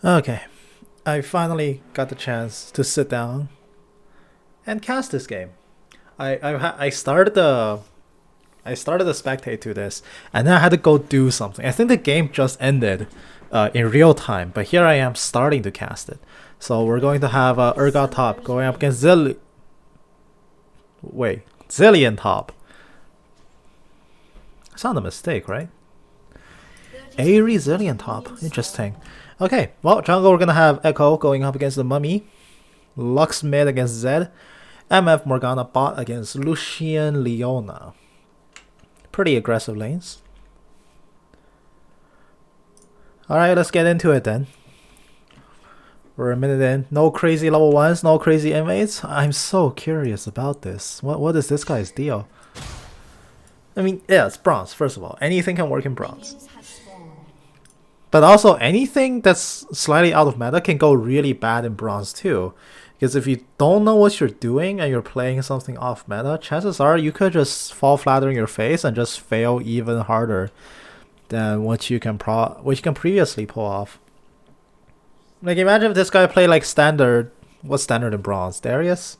Okay, I finally got the chance to sit down and cast this game. I started the spectate to this, and then I had to go do something. I think the game just ended in real time, but here I am starting to cast it. So we're going to have Urgot top going up against Zillion top. It's not a mistake, right? Airy Zillion top. Interesting. Okay, well, jungle we're gonna have Echo going up against the Mummy, Lux mid against Zed, MF Morgana bot against Lucian Leona. Pretty aggressive lanes. Alright, let's get into it then. We're a minute in. No crazy level 1s, no crazy inmates. I'm so curious about this. What is this guy's deal? I mean, yeah, it's bronze, first of all. Anything can work in bronze. But also, anything that's slightly out of meta can go really bad in bronze too. Because if you don't know what you're doing and you're playing something off meta, chances are you could just fall flat on your face and just fail even harder than what you can previously pull off. Like, imagine if this guy played like standard. What's standard in bronze? Darius?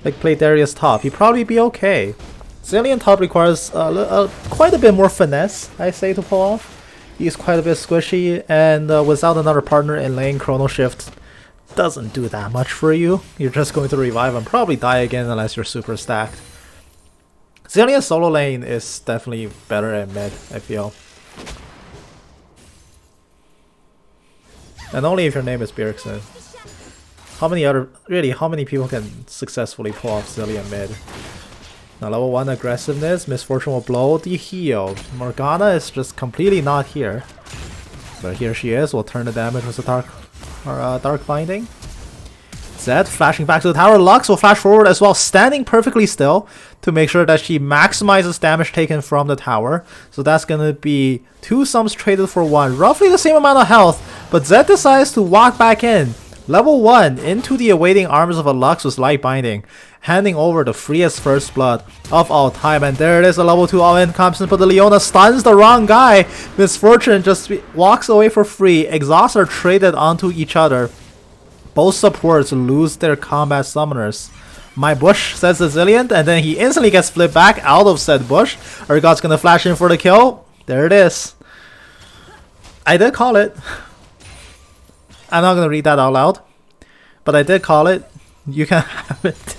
Like, play Darius top. He'd probably be okay. Zillion top requires quite a bit more finesse, I say, to pull off. He's quite a bit squishy, and without another partner in lane, Chrono Shift doesn't do that much for you. You're just going to revive and probably die again unless you're super stacked. Zillion's solo lane is definitely better at mid, I feel. And only if your name is Bjergsen. How many people can successfully pull off Zillion mid? Now level 1 aggressiveness, Misfortune will blow the heal. Morgana is just completely not here. But here she is, we'll turn the damage with the dark binding. Zed flashing back to the tower, Lux will flash forward as well, standing perfectly still to make sure that she maximizes damage taken from the tower. So that's gonna be 2 sums traded for 1, roughly the same amount of health, but Zed decides to walk back in. Level 1 into the awaiting arms of a Lux with light binding, handing over the freest first blood of all time. And there it is, a level 2 all-in comes in, but the Leona stuns the wrong guy. Misfortune just walks away for free. Exhausts are traded onto each other. Both supports lose their combat summoners. My bush, says the Zillion, and then he instantly gets flipped back out of said bush. Urgot's gonna flash in for the kill. There it is. I did call it. I'm not gonna read that out loud, but I did call it. You can have it.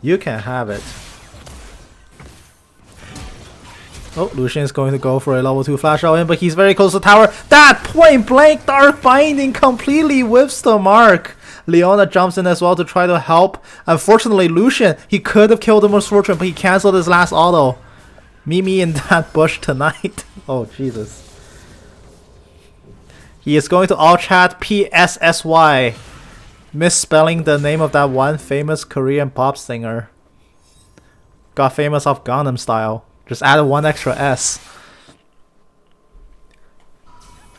You can have it. Oh, Lucian is going to go for a level 2 flash out in, but he's very close to the tower. That point blank dark binding completely whiffs the mark. Leona jumps in as well to try to help. Unfortunately, Lucian, he could have killed the Misfortune, but he cancelled his last auto. Meet me in that bush tonight. Oh, Jesus. He is going to all chat PSSY, misspelling the name of that one famous Korean pop singer. Got famous off Gangnam Style. Just added 1 extra S.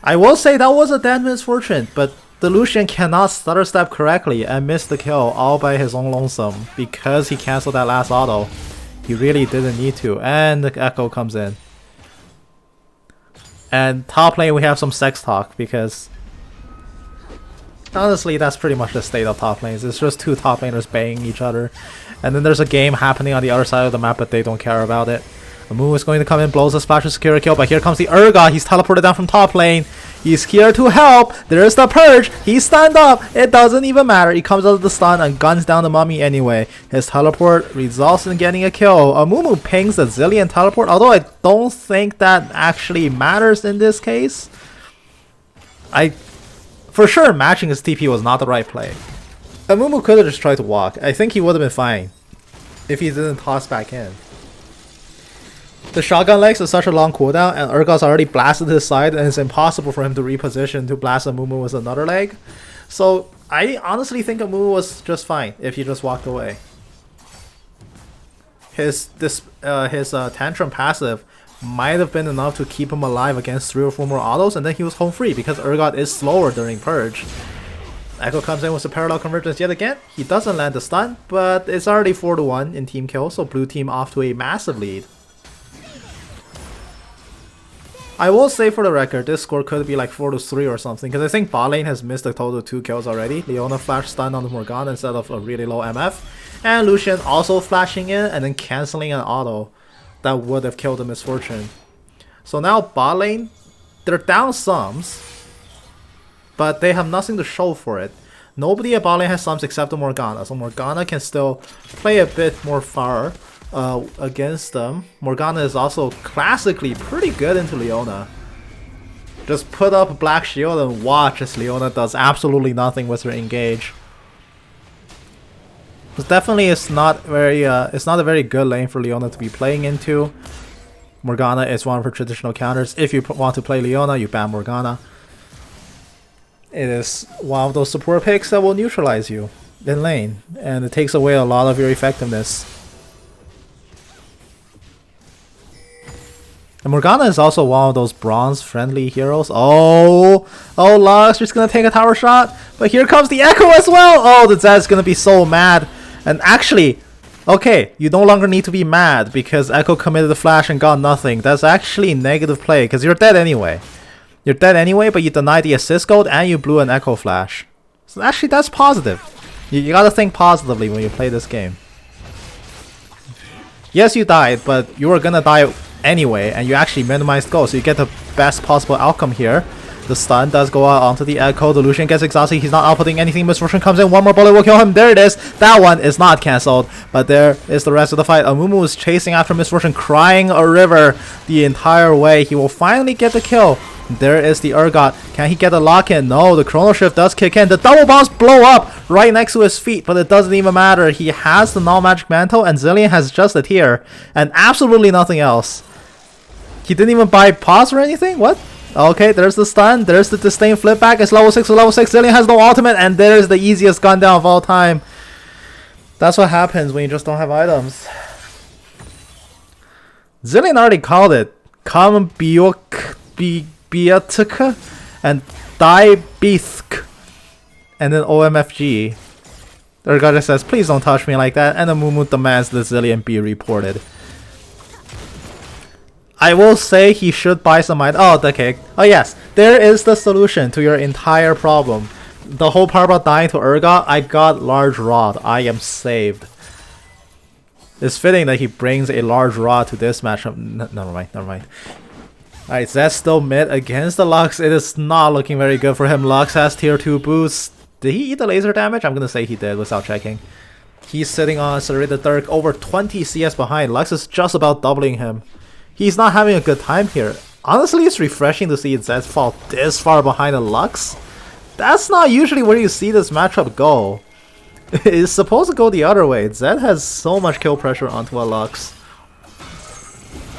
I will say that was a dead Misfortune, but the Lucian cannot stutter step correctly and miss the kill all by his own lonesome because he cancelled that last auto. He really didn't need to, and the Echo comes in. And top lane we have some sex talk because honestly that's pretty much the state of top lanes. It's just 2 top laners banging each other, and then there's a game happening on the other side of the map but they don't care about it. The Moo is going to come in, blows a splash to secure a kill, but here comes the Urgot. He's teleported down from top lane. He's here to help. There's the Purge. He's stunned up. It doesn't even matter. He comes out of the stun and guns down the Mummy anyway. His teleport results in getting a kill. Amumu pings the Zillion teleport, although I don't think that actually matters in this case. For sure, matching his TP was not the right play. Amumu could have just tried to walk. I think he would have been fine if he didn't toss back in. The shotgun legs is such a long cooldown, and Urgot's already blasted his side, and it's impossible for him to reposition to blast Amumu with another leg. So I honestly think Amumu was just fine if he just walked away. His tantrum passive might have been enough to keep him alive against 3 or 4 more autos, and then he was home free because Urgot is slower during Purge. Echo comes in with a parallel convergence yet again. He doesn't land the stun, but it's already 4-1 in team kill, so blue team off to a massive lead. I will say for the record, this score could be like 4-3 or something, because I think bot lane has missed a total of 2 kills already. Leona flash stun on the Morgana instead of a really low MF. And Lucian also flashing in and then cancelling an auto that would have killed the Misfortune. So now bot lane, they're down sums, but they have nothing to show for it. Nobody at bot lane has sums except the Morgana, so Morgana can still play a bit more far against them. Morgana is also classically pretty good into Leona. Just put up a black shield and watch as Leona does absolutely nothing with her engage. Definitely it's not a very good lane for Leona to be playing into. Morgana is one of her traditional counters. If you want to play Leona, you ban Morgana. It is one of those support picks that will neutralize you in lane, and it takes away a lot of your effectiveness. And Morgana is also one of those bronze friendly heroes. Oh, Lux, she's gonna take a tower shot, but here comes the Echo as well. Oh, the Zed's gonna be so mad. And actually, okay, you no longer need to be mad because Echo committed the flash and got nothing. That's actually negative play because you're dead anyway. You're dead anyway, but you denied the assist gold and you blew an Echo flash. So actually, that's positive. You gotta think positively when you play this game. Yes, you died, but you were gonna die anyway, and you actually minimized gold, so you get the best possible outcome here. The stun does go out onto the Echo. The Lucian gets exhausted. He's not outputting anything. Misfortune comes in. One more bullet will kill him. There it is. That one is not cancelled. But there is the rest of the fight. Amumu is chasing after Misfortune, crying a river the entire way. He will finally get the kill. There is the Urgot. Can he get the lock in? No, the Chrono Shift does kick in. The double bombs blow up right next to his feet, but it doesn't even matter. He has the non-magic mantle, and Zilean has just a tier, and absolutely nothing else. He didn't even buy pause or anything? What? Okay, there's the stun. There's the disdain flip back. It's level 6 to level 6. Zilean has no ultimate, and there's the easiest gun down of all time. That's what happens when you just don't have items. Zilean already called it. Come Biatka and Die Bithk. And then OMFG. The Urgot says, please don't touch me like that. And the Mumu demands the Zilean be reported. I will say he should buy some items. Oh, the cake. Oh yes, there is the solution to your entire problem. The whole part about dying to Urgot, I got large rod. I am saved. It's fitting that he brings a large rod to this matchup. Never mind. Alright, Zed's still mid against the Lux. It is not looking very good for him. Lux has tier 2 boosts. Did he eat the laser damage? I'm gonna say he did without checking. He's sitting on Accelerated Dirk over 20 CS behind. Lux is just about doubling him. He's not having a good time here. Honestly, it's refreshing to see Zed fall this far behind a Lux. That's not usually where you see this matchup go. It's supposed to go the other way. Zed has so much kill pressure onto a Lux.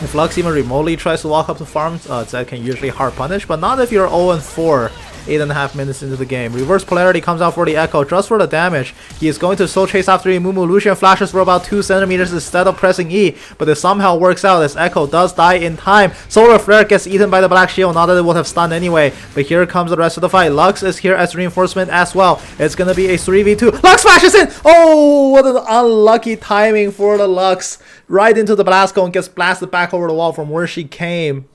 If Lux even remotely tries to walk up to farm, Zed can usually hard punish, but not if you're 0-4. 8.5 minutes into the game. Reverse Polarity comes out for the Echo just for the damage. He is going to soul chase after Imumu. Lucian flashes for about 2 centimeters instead of pressing E, but it somehow works out as Echo does die in time. Solar Flare gets eaten by the Black Shield, not that it would have stunned anyway, but here comes the rest of the fight. Lux is here as reinforcement as well. It's gonna be a 3v2. Lux flashes in! Oh, what an unlucky timing for the Lux. Right into the blast cone, gets blasted back over the wall from where she came.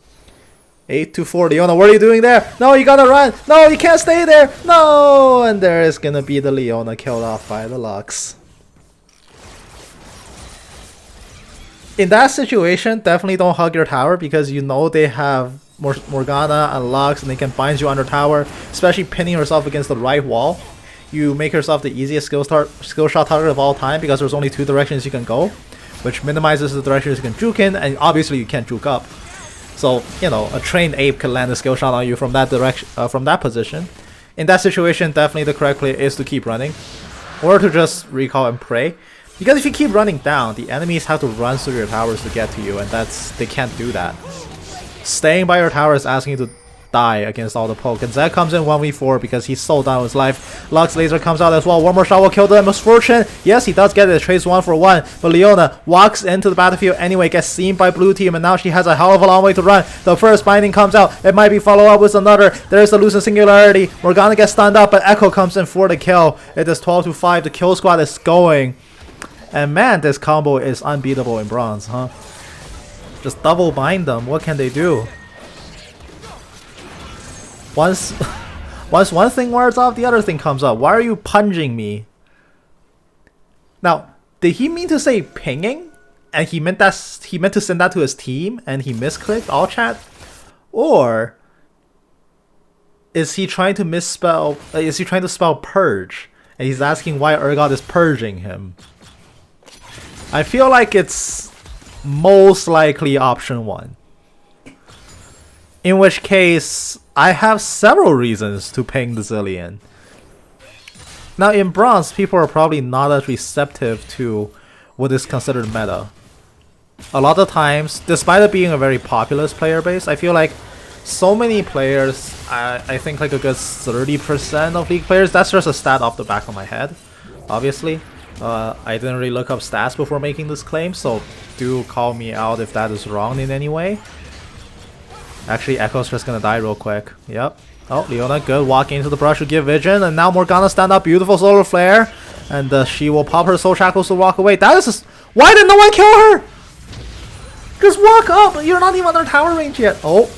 8-4. Leona, what are you doing there? No, you gotta run. No, you can't stay there. No, and there is gonna be the Leona killed off by the Lux. In that situation, definitely don't hug your tower because you know they have Morgana and Lux and they can bind you under tower, especially pinning yourself against the right wall. You make yourself the easiest skill shot target of all time because there's only 2 directions you can go, which minimizes the directions you can juke in, and obviously you can't juke up. So, you know, a trained ape can land a skill shot on you from that direction, from that position. In that situation, definitely the correct play is to keep running, or to just recall and pray. Because if you keep running down, the enemies have to run through your towers to get to you, and they can't do that. Staying by your tower is asking you to die against all the poke, and Zed comes in 1v4 because he's so down with his life. Lux laser comes out as well. One more shot will kill the Misfortune. Yes, he does get it. Trades 1-for-1, but Leona walks into the battlefield anyway, gets seen by blue team, and now she has a hell of a long way to run. The first binding comes out. It might be followed up with another. There's the Lucent Singularity. Morgana gets stunned up, but Echo comes in for the kill. It is 12-5. The kill squad is going. And man, this combo is unbeatable in bronze, huh? Just double bind them. What can they do? once once one thing wears off, the other thing comes up. Why are you punching me? Now, did he mean to say pinging? And he meant to send that to his team and he misclicked all chat? Or is he trying to misspell, is he trying to spell purge? And he's asking why Urgot is purging him. I feel like it's most likely option 1. In which case, I have several reasons to ping the Zilean. Now in Bronze, people are probably not as receptive to what is considered meta. A lot of times, despite it being a very populous player base, I feel like so many players, I think like a good 30% of League players, that's just a stat off the back of my head, obviously. I didn't really look up stats before making this claim, so do call me out if that is wrong in any way. Actually, Echo's just gonna die real quick. Yep. Oh, Leona, good. Walking into the brush to give vision, and now Morgana stand up. Beautiful solar flare, and she will pop her soul shackles to walk away. That is just... Why did no one kill her? Just walk up. You're not even under tower range yet. Oh.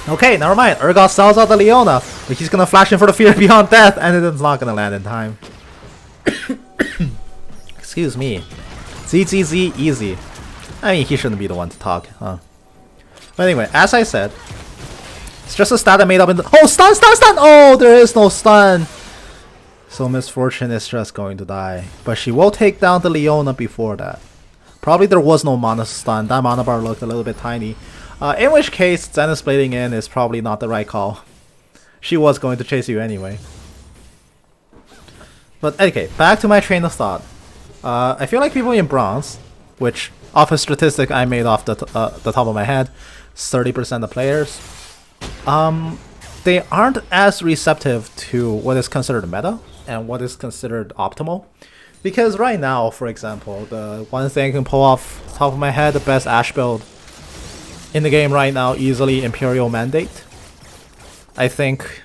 Okay, never mind. Urgot sells out the Leona, but he's gonna flash in for the fear beyond death, and it's not gonna land in time. Excuse me. ZZZ easy. I mean, he shouldn't be the one to talk, huh? But anyway, as I said, it's just a stat I made up in the... Oh, stun, stun, stun! Oh, there is no stun! So Miss Fortune is just going to die. But she will take down the Leona before that. Probably there was no mana stun. That mana bar looked a little bit tiny. In which case, Zenith's blading in is probably not the right call. She was going to chase you anyway. But okay, back to my train of thought. I feel like people in Bronze, which off a statistic I made off the top of my head, 30% of players, they aren't as receptive to what is considered meta and what is considered optimal. Because right now, for example, the one thing I can pull off the top of my head, the best Ashe build in the game right now, easily Imperial Mandate. I think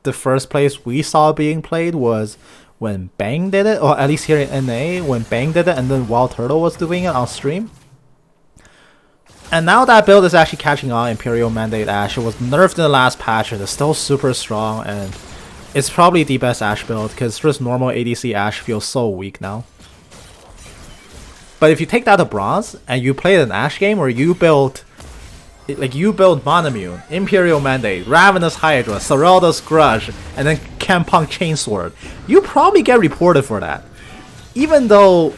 the first place we saw being played was when Bang did it, or at least here in NA, when Bang did it and then Wild Turtle was doing it on stream. And now that build is actually catching on, Imperial Mandate Ashe. It was nerfed in the last patch and it's still super strong, and it's probably the best Ashe build because just normal ADC Ashe feels so weak now. But if you take that to Bronze and you play an Ashe game where you build Monomune, Imperial Mandate, Ravenous Hydra, Seralda's Grudge, and then Campunk Chainsword, you probably get reported for that. Even though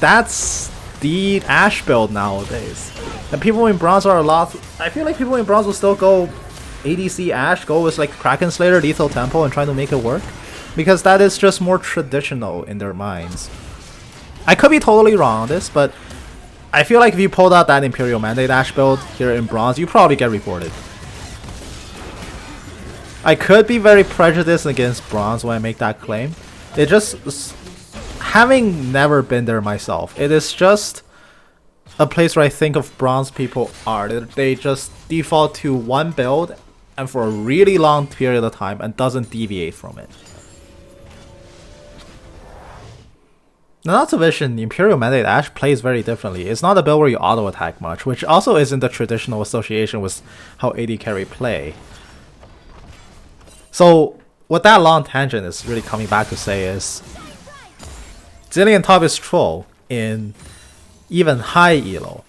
that's the Ashe build nowadays. And people in Bronze are a lot... I feel like people in Bronze will still go ADC Ashe, go with like Kraken Slayer, Lethal Tempo, and try to make it work. Because that is just more traditional in their minds. I could be totally wrong on this, but I feel like if you pulled out that Imperial Mandate Ashe build here in Bronze, you probably get reported. I could be very prejudiced against Bronze when I make that claim. It just... Having never been there myself, it is just a place where I think of Bronze people are. They just default to one build and for a really long period of time and doesn't deviate from it. Now, not to mention, the Imperial Mandate Ashe plays very differently. It's not a build where you auto-attack much, which also isn't the traditional association with how AD carry play. So, what that long tangent is really coming back to say is, Zilean top is troll in even high elo.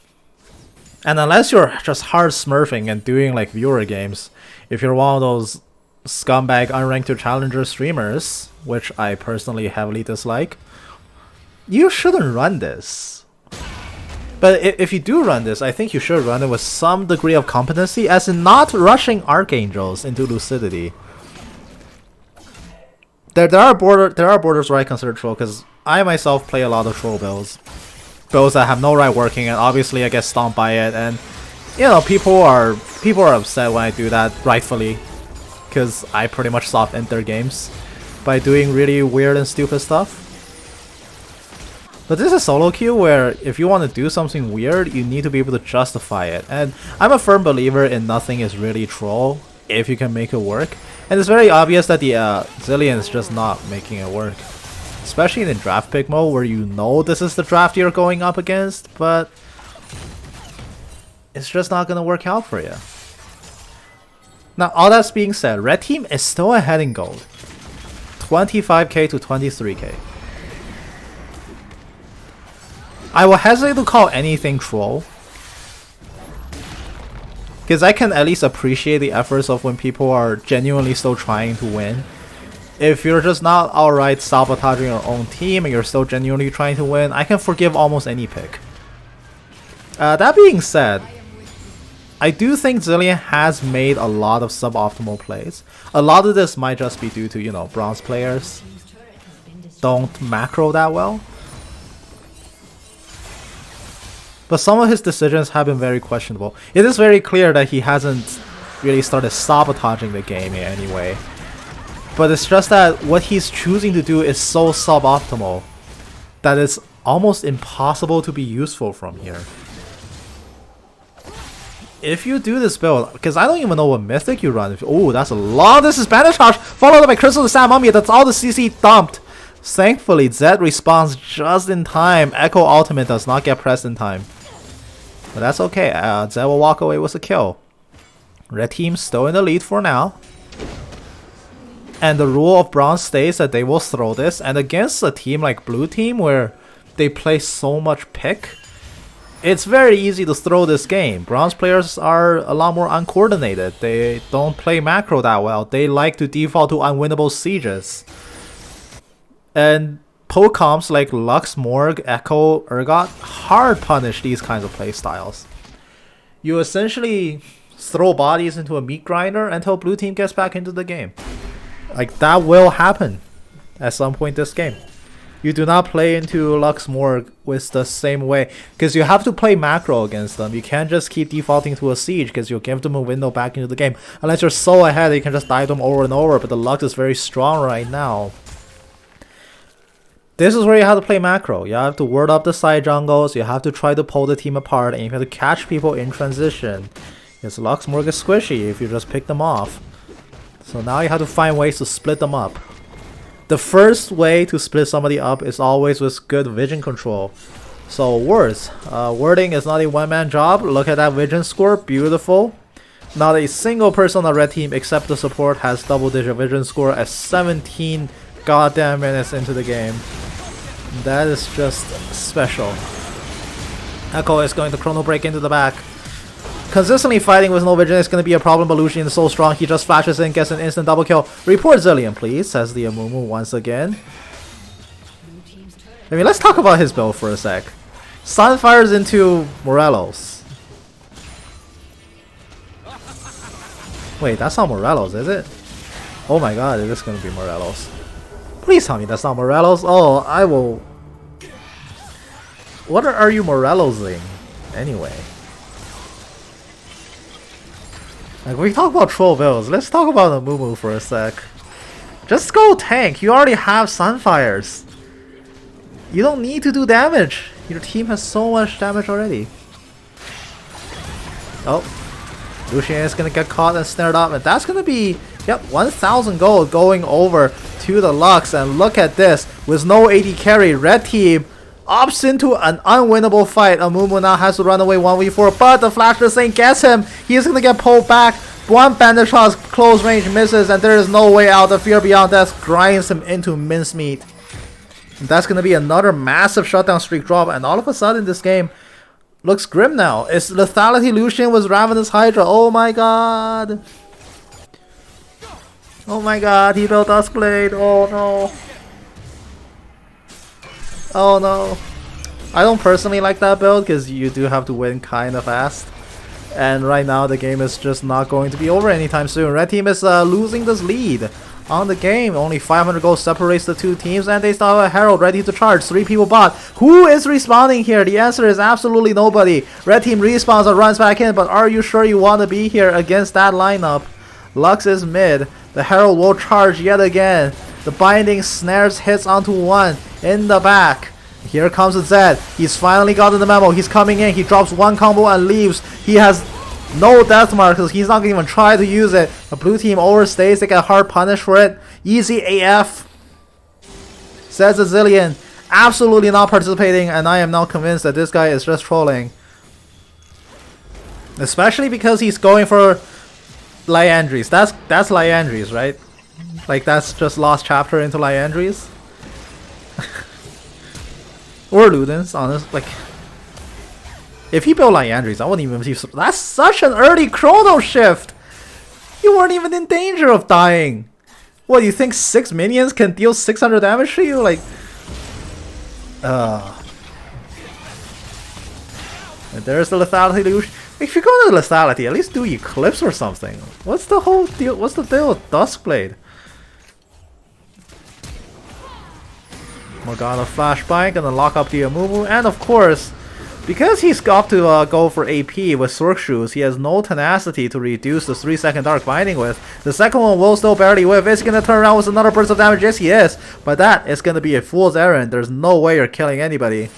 And unless you're just hard smurfing and doing like viewer games, if you're one of those scumbag unranked to challenger streamers, which I personally heavily dislike, you shouldn't run this. But if you do run this, I think you should run it with some degree of competency, as in not rushing Archangels into Lucidity. There are borders where I consider troll, because I myself play a lot of troll builds. Builds that have no right working, and obviously I get stomped by it, and you know, people are upset when I do that, rightfully, because I pretty much soft end their games by doing really weird and stupid stuff. But this is solo queue where if you want to do something weird, you need to be able to justify it. And I'm a firm believer in nothing is really troll if you can make it work. And it's very obvious that the Zilean is just not making it work. Especially in draft pick mode where you know this is the draft you're going up against, but it's just not going to work out for you. Now, all that's being said, red team is still ahead in gold. 25k to 23k. I will hesitate to call anything troll, because I can at least appreciate the efforts of when people are genuinely still trying to win. If you're just not outright sabotaging your own team and you're still genuinely trying to win, I can forgive almost any pick. That being said, I do think Zilean has made a lot of suboptimal plays. A lot of this might just be due to, you know, bronze players don't macro that well. But some of his decisions have been very questionable. It is very clear that he hasn't really started sabotaging the game in any way. But it's just that what he's choosing to do is so suboptimal that it's almost impossible to be useful from here. If you do this build, because I don't even know what mythic you run. Oh, that's a lot. This is Bandage Charge, followed by Crystal to Sand Mummy. That's all the CC dumped. Thankfully, Zed responds just in time. Echo Ultimate does not get pressed in time. But that's okay. Zed will walk away with a kill. Red team still in the lead for now. And the rule of bronze states that they will throw this. And against a team like blue team where they play so much pick, it's very easy to throw this game. Bronze players are a lot more uncoordinated. They don't play macro that well. They like to default to unwinnable sieges. And poke comps like Lux, Morg, Echo, Urgot hard punish these kinds of playstyles. You essentially throw bodies into a meat grinder until blue team gets back into the game. Like, that will happen at some point this game. You do not play into Lux Morg with the same way, because you have to play macro against them. You can't just keep defaulting to a siege, because you'll give them a window back into the game. Unless you're so ahead that you can just dive them over and over, but the Lux is very strong right now. This is where you have to play macro. You have to word up the side jungles, you have to try to pull the team apart, and you have to catch people in transition. Because Lux Morg is squishy if you just pick them off. So now you have to find ways to split them up. The first way to split somebody up is always with good vision control. So words. Wording is not a one-man job. Look at that vision score. Beautiful. Not a single person on the red team except the support has double-digit vision score at 17 goddamn minutes into the game. That is just special. Echo is going to chrono break into the back. Consistently fighting with no vision is going to be a problem, but Lucian is so strong, he just flashes in, gets an instant double kill. Report Zilean, please, says the Amumu once again. I mean, let's talk about his build for a sec. Sunfires into Morelos. Wait, that's not Morelos, is it? Oh my god, it is going to be Morelos. Please tell me that's not Morelos. Oh, I will... What are you Morelosing anyway? Like, we talk about troll builds, let's talk about the Mumu for a sec. Just go tank, you already have Sunfires. You don't need to do damage. Your team has so much damage already. Oh, Lucian is gonna get caught and snared up, and that's gonna be, yep, 1,000 gold going over to the Lux. And look at this, with no AD carry, red team opts into an unwinnable fight. Amumu now has to run away 1v4, but the Flash the Saint gets him. He is going to get pulled back. One bandage shot, close range misses, and there is no way out. The Fear Beyond Death grinds him into mincemeat. And that's going to be another massive shutdown streak drop, and all of a sudden this game looks grim now. It's Lethality Lucian with Ravenous Hydra. Oh my god. Oh my god, he built Duskblade. Oh no. Oh no. I don't personally like that build because you do have to win kind of fast. And right now the game is just not going to be over anytime soon. Red team is losing this lead on the game. Only 500 gold separates the two teams, and they still have a Herald ready to charge. 3 people bot. Who is respawning here? The answer is absolutely nobody. Red team respawns and runs back in, but are you sure you want to be here against that lineup? Lux is mid. The Herald will charge yet again. The binding snares hits onto one in the back. Here comes the Zed. He's finally gotten the memo. He's coming in. He drops one combo and leaves. He has no death mark because he's not going to even try to use it. The blue team overstays. They get hard punished for it. Easy AF. Says the Zilean. Absolutely not participating, and I am now convinced that this guy is just trolling. Especially because he's going for Liandry's. That's Liandry's, right? Like that's just lost chapter into Liandry's. Or Luden's, honest. Like, if he built Liandry's, I wouldn't even be. That's such an early chrono shift. You weren't even in danger of dying. What, you think 6 minions can deal 600 damage to you? Like, and there's the lethality illusion. If you're going to lethality, at least do Eclipse or something. What's the whole deal? What's the deal with Duskblade? Morgana flashbang, gonna lock up the Amumu, and of course, because he's got to go for AP with Sork Shoes, he has no tenacity to reduce the 3-second Dark Binding with. The second one will still barely whiff. Is he gonna turn around with another burst of damage? Yes, he is. But that is gonna be a fool's errand. There's no way you're killing anybody.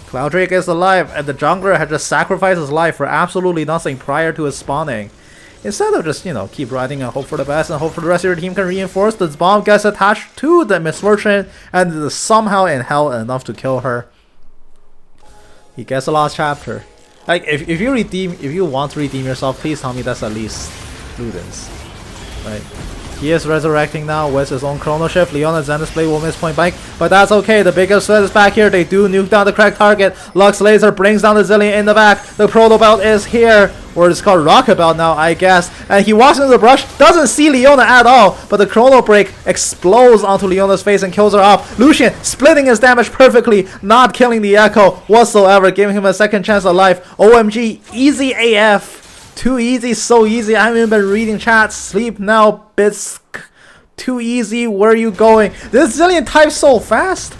Cloud Drake is alive, and the jungler had just sacrificed his life for absolutely nothing prior to his spawning. Instead of just, you know, keep riding and hope for the best and hope for the rest of your team can reinforce, the bomb gets attached to the Misfortune and is somehow in hell enough to kill her. He gets a lost chapter. Like, if you want to redeem yourself, please tell me that's at least Luden's. Right? He is resurrecting now with his own chrono shift. Leona's Zenith's Blade will miss point blank, but that's okay. The biggest threat is back here. They do nuke down the correct target. Lux Laser brings down the Zillion in the back. The Proto Belt is here, or it's called Rocket Belt now, I guess. And he walks into the brush, doesn't see Leona at all, but the Chrono Break explodes onto Leona's face and kills her off. Lucian splitting his damage perfectly, not killing the Echo whatsoever, giving him a second chance of life. OMG, easy AF. Too easy, so easy. I haven't even been reading chat. Sleep now, bits. Too easy. Where are you going? This Zillion types so fast.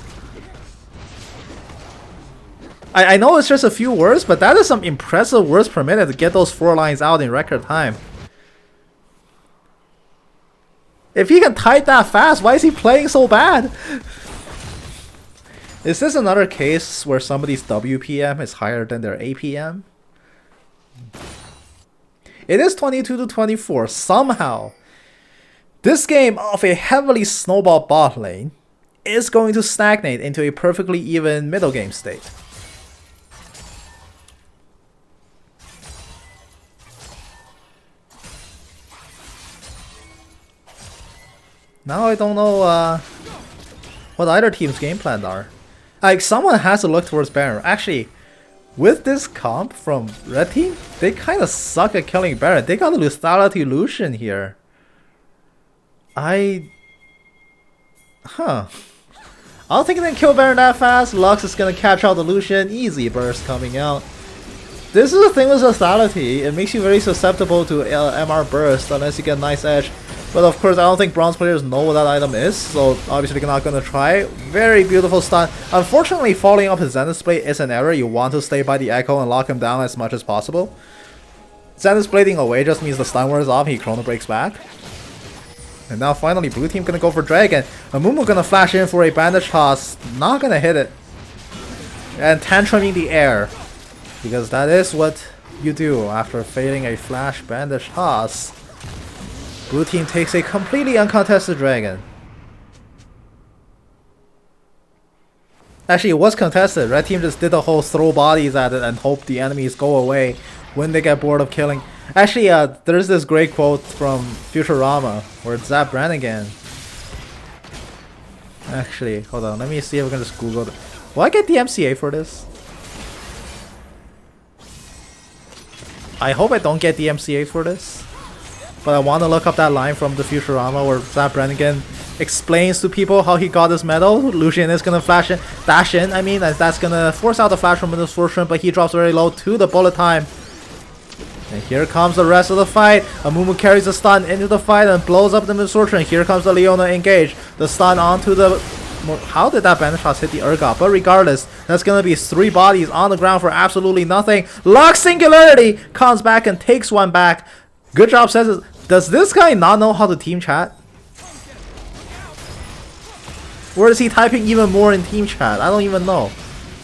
I know it's just a few words, but that is some impressive words per minute to get those 4 lines out in record time. If he can type that fast, why is he playing so bad? Is this another case where somebody's WPM is higher than their APM? It is 22-24. Somehow, this game of a heavily snowball bot lane is going to stagnate into a perfectly even middle game state. Now I don't know what either team's game plans are. Like, someone has to look towards Baron. Actually, with this comp from Red Team, they kind of suck at killing Baron. They got a lethality Lucian here. I don't think they can kill Baron that fast. Lux is gonna catch out the Lucian. Easy burst coming out. This is the thing with lethality. It makes you very susceptible to MR burst unless you get a nice edge. But of course, I don't think bronze players know what that item is, so obviously they're not going to try. Very beautiful stun. Unfortunately, following up his Zenith's Blade is an error. You want to stay by the Echo and lock him down as much as possible. Zenith's Blading away just means the stun wears off, he chrono breaks back. And now finally, blue team going to go for Dragon. Amumu going to flash in for a bandage toss. Not going to hit it. And tantruming the air. Because that is what you do after failing a flash bandage toss. Blue team takes a completely uncontested Dragon. Actually, it was contested. Red team just did the whole throw bodies at it and hope the enemies go away when they get bored of killing. Actually, there's this great quote from Futurama where it's Zap Brannigan. Actually, hold on. Let me see if we can just Google it. Will I get the MCA for this? I hope I don't get the MCA for this. But I want to look up that line from the Futurama where Zap Brannigan explains to people how he got this medal. Lucian is going to dash in, I mean, as that's going to force out the flash from Misfortune, but he drops very low to the bullet time. And here comes the rest of the fight. Amumu carries the stun into the fight and blows up the Misfortune. Here comes the Leona engage. The stun onto the... How did that bandage toss hit the Urgot? But regardless, that's going to be 3 bodies on the ground for absolutely nothing. Lux Singularity comes back and takes one back. Good job, says. Does this guy not know how to team chat? Or is he typing even more in team chat? I don't even know.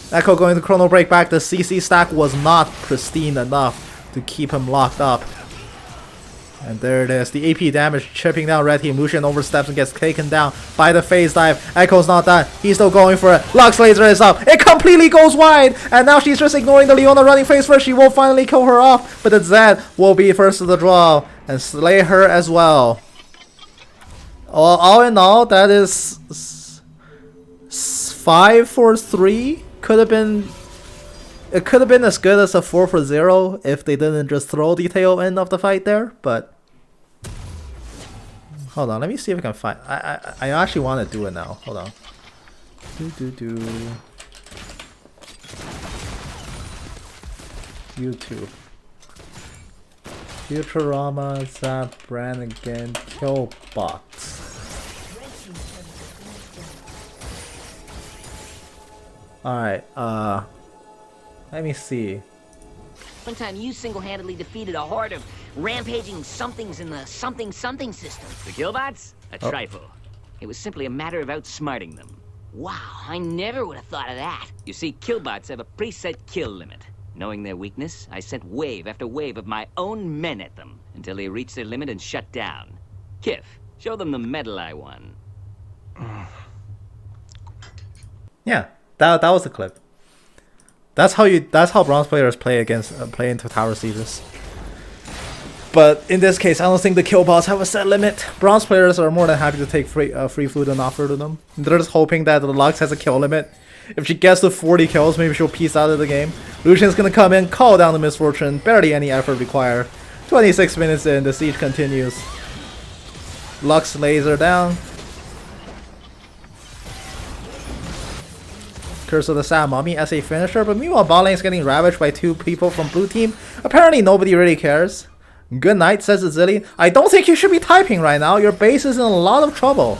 Echo going to chrono break back. The CC stack was not pristine enough to keep him locked up. And there it is. The AP damage chipping down Red Team. Lucian oversteps and gets taken down by the phase dive. Echo's not done. He's still going for it. Lux Laser is up. It completely goes wide. And now she's just ignoring the Leona running face first. She will finally kill her off. But the Zed will be first to the draw. and slay her as well. All in all, that is 5 for 3. Could have been. It could have been as good as a 4 for 0 if they didn't just throw the tail end of the fight there. But hold on, let me see if I can find. I actually want to do it now. Hold on. YouTube. Futurama, Zap, Brannigan, Killbots. Alright, let me see. One time you single-handedly defeated a horde of rampaging somethings in the something system. The Killbots? A trifle. It was simply a matter of outsmarting them. Wow, I never would have thought of that. You see, Killbots have a preset kill limit. Knowing their weakness, I sent wave after wave of my own men at them until they reached their limit and shut down. Kif, show them the medal I won. Yeah, that was the clip. That's how bronze players play into tower sieges. But in this case, I don't think the Killbots have a set limit. Bronze players are more than happy to take free food and offer to them. They're just hoping that the Lux has a kill limit. If she gets to 40 kills, maybe she'll peace out of the game. Lucian's gonna come in, call down the misfortune. Barely any effort required. 26 minutes in, the siege continues. Lux lays her down. Curse of the Sad Mummy as a finisher, but meanwhile bot lane's getting ravaged by 2 people from blue team. Apparently nobody really cares. Good night, says Zillion. I don't think you should be typing right now. Your base is in a lot of trouble.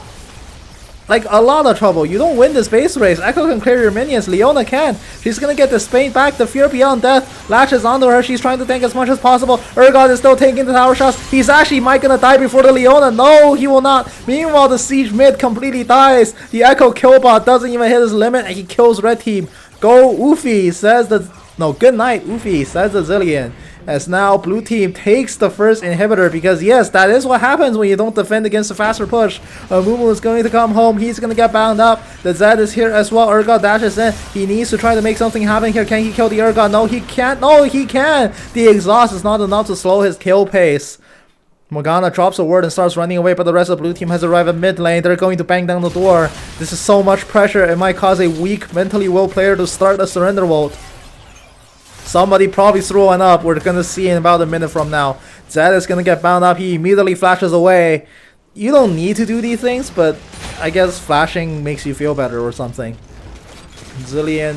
Like, a lot of trouble. You don't win this base race. Echo can clear your minions. Leona can. She's gonna get the Spain back. The fear beyond death latches onto her. She's trying to tank as much as possible. Urgot is still taking the tower shots. He's actually might gonna die before the Leona. No, he will not. Meanwhile, the siege mid completely dies. The Echo Killbot doesn't even hit his limit and he kills red team. Go Ufi, says the... No, good night, Ufi, says the Zillion. As now blue team takes the first inhibitor because yes, that is what happens when you don't defend against a faster push. Mumu is going to come home. He's going to get bound up. The Zed is here as well. Urgot dashes in. He needs to try to make something happen here. Can he kill the Urgot? No, he can't. No, he can. The exhaust is not enough to slow his kill pace. Morgana drops a word and starts running away, but the rest of the blue team has arrived at mid lane. They're going to bang down the door. This is so much pressure. It might cause a weak, mentally willed player to start a surrender vote. Somebody probably threw one up. We're gonna see in about a minute from now. Zed is gonna get bound up. He immediately flashes away. You don't need to do these things, but I guess flashing makes you feel better or something. Zillion.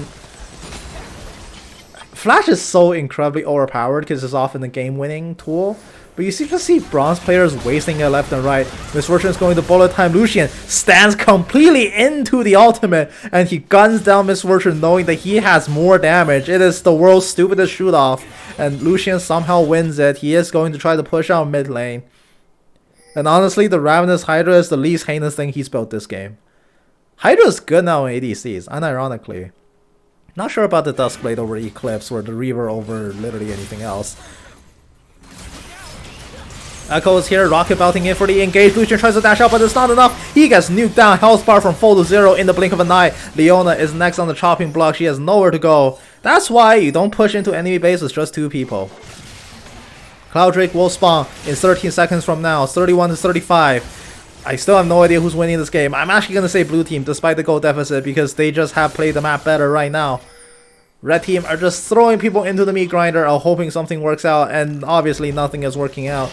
Flash is so incredibly overpowered because it's often a game-winning tool. But you just see bronze players wasting it left and right. Misfortune is going to bullet time. Lucian stands completely into the ultimate and he guns down Misfortune knowing that he has more damage. It is the world's stupidest shoot off and Lucian somehow wins it. He is going to try to push out mid lane. And honestly, the Ravenous Hydra is the least heinous thing he's built this game. Hydra is good now in ADCs, unironically. Not sure about the Duskblade over Eclipse or the Reaver over literally anything else. Echo is here, rocket belting in for the engage. Lucian tries to dash out, but it's not enough. He gets nuked down, health bar from full to 0 in the blink of an eye. Leona is next on the chopping block. She has nowhere to go. That's why you don't push into enemy base with just 2 people. Cloud Drake will spawn in 13 seconds from now, 31 to 35. I still have no idea who's winning this game. I'm actually going to say blue team despite the gold deficit because they just have played the map better right now. Red team are just throwing people into the meat grinder, hoping something works out, and obviously nothing is working out.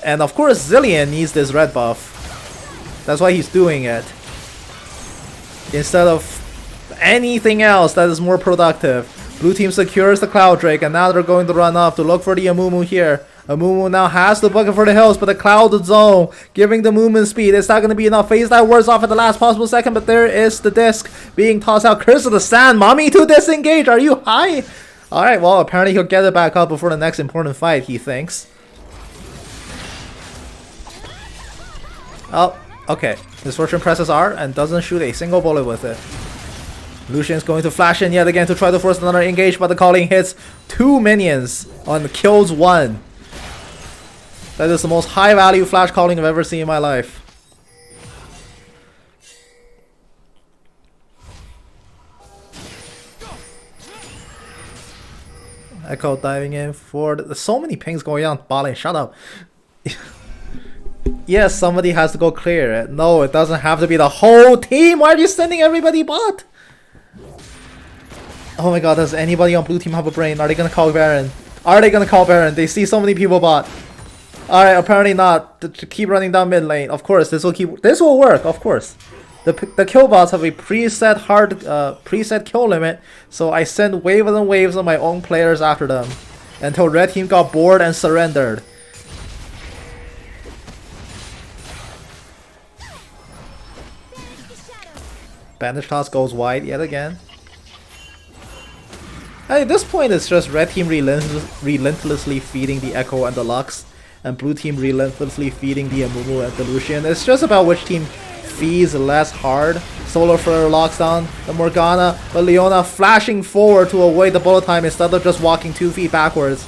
And of course Zillion needs this red buff. That's why he's doing it. Instead of anything else that is more productive. Blue team secures the Cloud Drake and now they're going to run up to look for the Amumu here. Amumu now has the bucket for the hills, but the Cloud Zone giving the movement speed. It's not going to be enough. Phase that wears off at the last possible second, but there is the disc being tossed out. Curse of the Sand Mommy to disengage. Are you high? Alright, well apparently he'll get it back up before the next important fight, he thinks. Oh, okay. Misfortune presses R and doesn't shoot a single bullet with it. Lucian's going to flash in yet again to try to force another engage, but the calling hits 2 minions on kills 1. That is the most high value flash calling I've ever seen in my life. Echo diving in for... There's so many pings going on. Bot lane, shut up. Yes, somebody has to go clear it. No, it doesn't have to be the whole team. Why are you sending everybody bot? Oh my god, does anybody on blue team have a brain? Are they gonna call Baron? Are they gonna call Baron? They see so many people bot. Alright, apparently not. To keep running down mid lane. Of course, this will work, of course. The Killbots have a preset kill limit, so I send waves and waves of my own players after them until red team got bored and surrendered. Bandage toss goes wide yet again. At this point, it's just red team relentlessly feeding the Echo and the Lux, and blue team relentlessly feeding the Amumu and the Lucian. It's just about which team feeds less hard. Solar Flare locks down the Morgana, but Leona flashing forward to avoid the bullet time instead of just walking 2 feet backwards.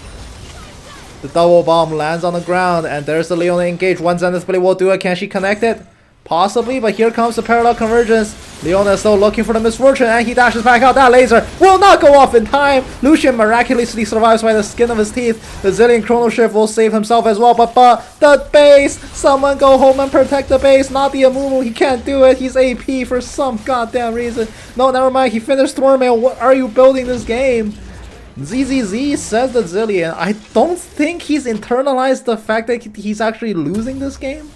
The double bomb lands on the ground, and there's the Leona engage. One Zenith Blade will do it. Can she connect it? Possibly, but here comes the parallel convergence. Leona is still looking for the misfortune, and he dashes back out. That laser will not go off in time. Lucian miraculously survives by the skin of his teeth. The Zillion Chrono Shift will save himself as well, but the base! Someone go home and protect the base, not the Amumu. He can't do it. He's AP for some goddamn reason. No, never mind. He finished Stormmail. What are you building this game? ZZZ says the Zillion. I don't think he's internalized the fact that he's actually losing this game.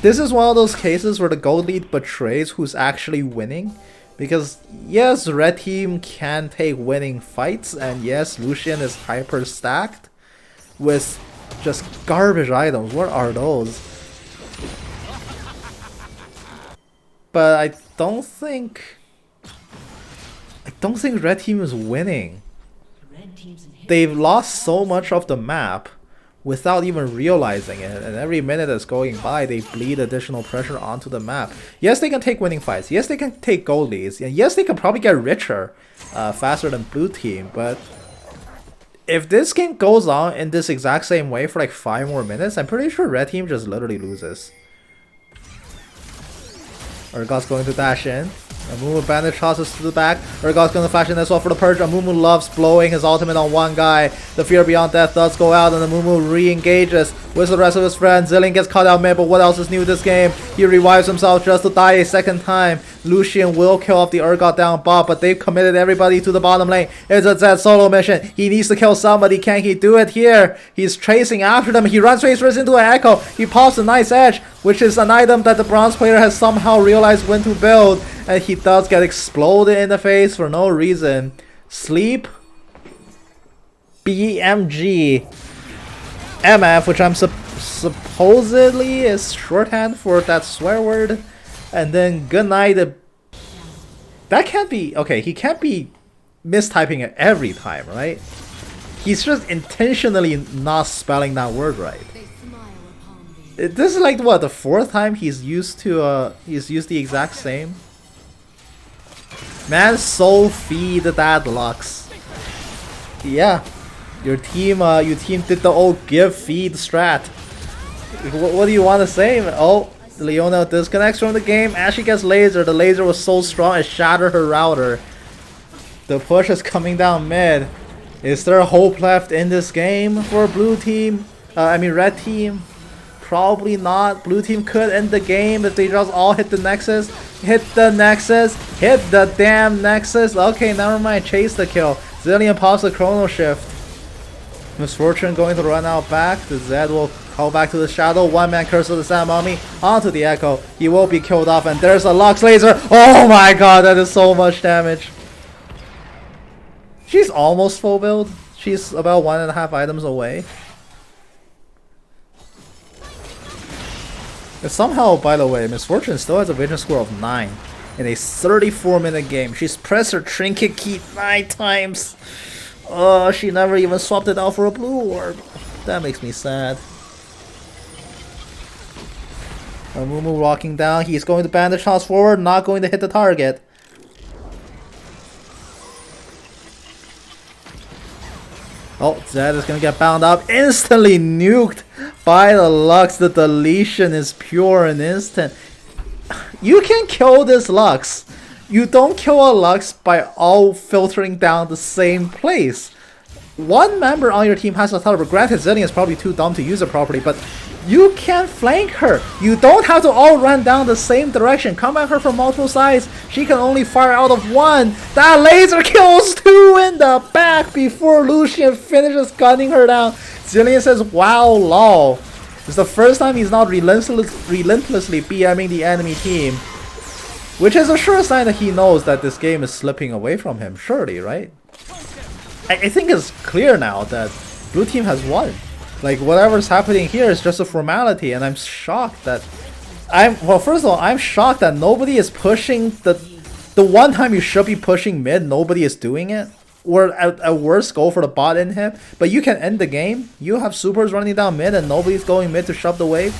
This is one of those cases where the gold lead betrays who's actually winning. Because yes, red team can take winning fights, and yes, Lucian is hyper stacked with just garbage items. What are those? But I don't think red team is winning. They've lost so much of the map without even realizing it, and every minute that's going by, they bleed additional pressure onto the map. Yes, they can take winning fights. Yes, they can take gold leads. And yes, they can probably get richer faster than blue team, but if this game goes on in this exact same way for like 5 more minutes, I'm pretty sure red team just literally loses. Urgot's going to dash in. Amumu bandage tosses to the back. Urgot's going to flash in as well for the purge. Amumu loves blowing his ultimate on one guy. The fear beyond death does go out, and Amumu re-engages with the rest of his friends. Zillion gets caught out mid, but what else is new this game? He revives himself just to die a second time. Lucian will kill off the Urgot down bot, but they've committed everybody to the bottom lane. It's a Zed solo mission. He needs to kill somebody. Can he do it here? He's chasing after them. He runs straight into an Echo. He pops a nice edge, which is an item that the bronze player has somehow realized when to build. And he does get exploded in the face for no reason. Sleep. BMG. MF, which I'm supposedly is shorthand for that swear word. And then good night. That can't be... Okay, he can't be mistyping it every time, right? He's just intentionally not spelling that word right. This is like, what, the 4th time he's used the exact same? Man, so feed that Lux. Yeah. Your team did the old give feed strat. What do you want to say? Oh, Leona disconnects from the game as she gets laser. The laser was so strong it shattered her router. The push is coming down mid. Is there hope left in this game for blue team? Red team? Probably not. Blue team could end the game if they just all hit the Nexus. Hit the Nexus. Hit the damn Nexus. Okay, never mind. Chase the kill. Zillion pops the Chrono Shift. Misfortune going to run out back. The Zed will call back to the Shadow. One man Curse of the Sand Mummy onto the Echo. He will be killed off, and there's a Lux laser. Oh my god, that is so much damage. She's almost full build. She's about 1.5 items away. And somehow, by the way, Misfortune still has a vision score of 9 in a 34-minute game. She's pressed her trinket key 9 times. Oh, she never even swapped it out for a blue orb. That makes me sad. Amumu walking down. He's going to bandage toss forward, not going to hit the target. Oh, Zed is going to get bound up. Instantly nuked by the Lux. The deletion is pure and instant. You can kill this Lux. You don't kill a Lux by all filtering down the same place. one member on your team has a teleport. Granted, Zillion is probably too dumb to use it properly, but you can flank her. You don't have to all run down the same direction. Come at her from multiple sides. She can only fire out of one. That laser kills 2 in the back before Lucian finishes gunning her down. Zillion says, wow, lol. It's the first time he's not relentlessly BMing the enemy team, which is a sure sign that he knows that this game is slipping away from him, surely, right? I think it's clear now that blue team has won. Like, whatever's happening here is just a formality, and I'm shocked that... Well, first of all, I'm shocked that nobody is pushing the one time you should be pushing mid, nobody is doing it. Or at worst, go for the bot in him. But you can end the game. You have supers running down mid and nobody's going mid to shove the wave.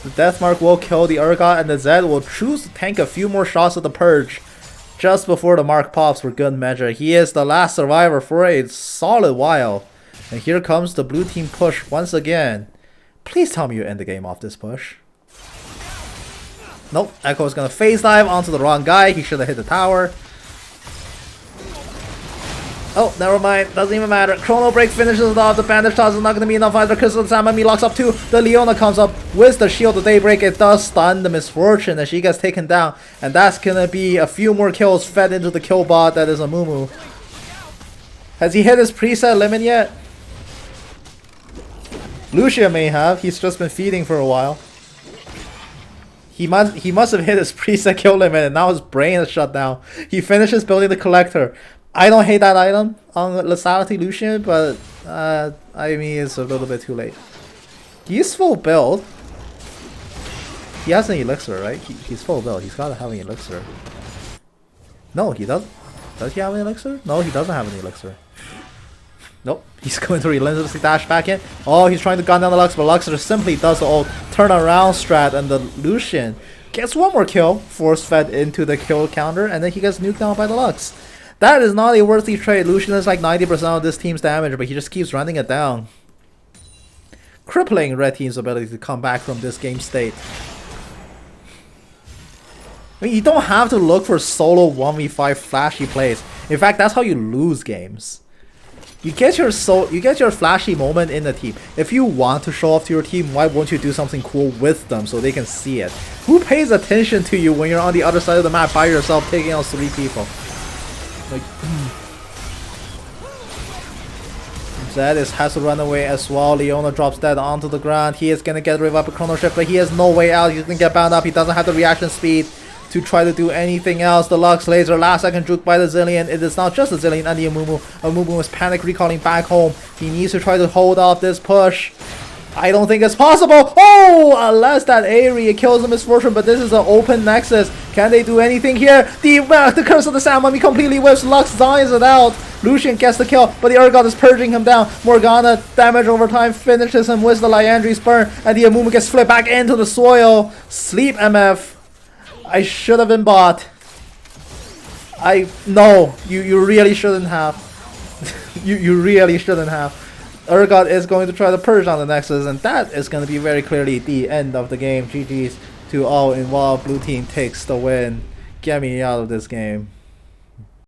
The Deathmark will kill the Urgot, and the Zed will choose to tank a few more shots of the Purge just before the Mark pops for good measure. He is the last survivor for a solid while. And here comes the blue team push once again. Please tell me you end the game off this push. Nope, Echo is gonna phase dive onto the wrong guy. He should have hit the tower. Oh, never mind. Doesn't even matter. Chrono Break finishes it off. The bandage toss is not going to be enough either. Crystal Samami locks up too. The Leona comes up with the Shield of Daybreak. It does stun the Misfortune and she gets taken down. And that's going to be a few more kills fed into the Killbot that is a Mumu. Has he hit his preset limit yet? Lucia may have. He's just been feeding for a while. He must have hit his preset kill limit and now his brain is shut down. He finishes building the Collector. I don't hate that item on Lethality Lucian, but I mean, it's a little bit too late. He's full build. He has an elixir, right? He's full build. He's gotta have an elixir. No, he doesn't. Does he have an elixir? No, he doesn't have an elixir. Nope. He's going to relentlessly dash back in. Oh, he's trying to gun down the Lux, but Lux just simply does the old turn around strat, and the Lucian gets one more kill, force fed into the kill counter, and then he gets nuked down by the Lux. That is not a worthy trade. Lucian is like 90% of this team's damage, but he just keeps running it down. Crippling red team's ability to come back from this game state. I mean, you don't have to look for solo 1v5 flashy plays. In fact, that's how you lose games. You get your flashy moment in the team. If you want to show off to your team, why won't you do something cool with them so they can see it? Who pays attention to you when you're on the other side of the map by yourself taking out 3 people? Like, Zed has to run away as well. Leona drops dead onto the ground. He is gonna get revived by Chrono Shift, but he has no way out. He's gonna get bound up. He doesn't have the reaction speed to try to do anything else. The Lux laser, last second juke by the Zillion. It is not just a Zillion and the Amumu. Amumu is panic recalling back home. He needs to try to hold off this push. I don't think it's possible. Oh, unless that Aerie kills the Misfortune, but this is an open Nexus. Can they do anything here? The Curse of the Sand Mummy completely whips. Lux dines it out. Lucian gets the kill, but the Urgot is purging him down. Morgana, damage over time, finishes him with the Liandry's burn, and the Amumu gets flipped back into the soil. Sleep MF. I should have been bought. No, you really shouldn't have. you really shouldn't have. Urgot is going to try to purge on the Nexus, and that is going to be very clearly the end of the game. GG's to all involved. Blue team takes the win. Get me out of this game.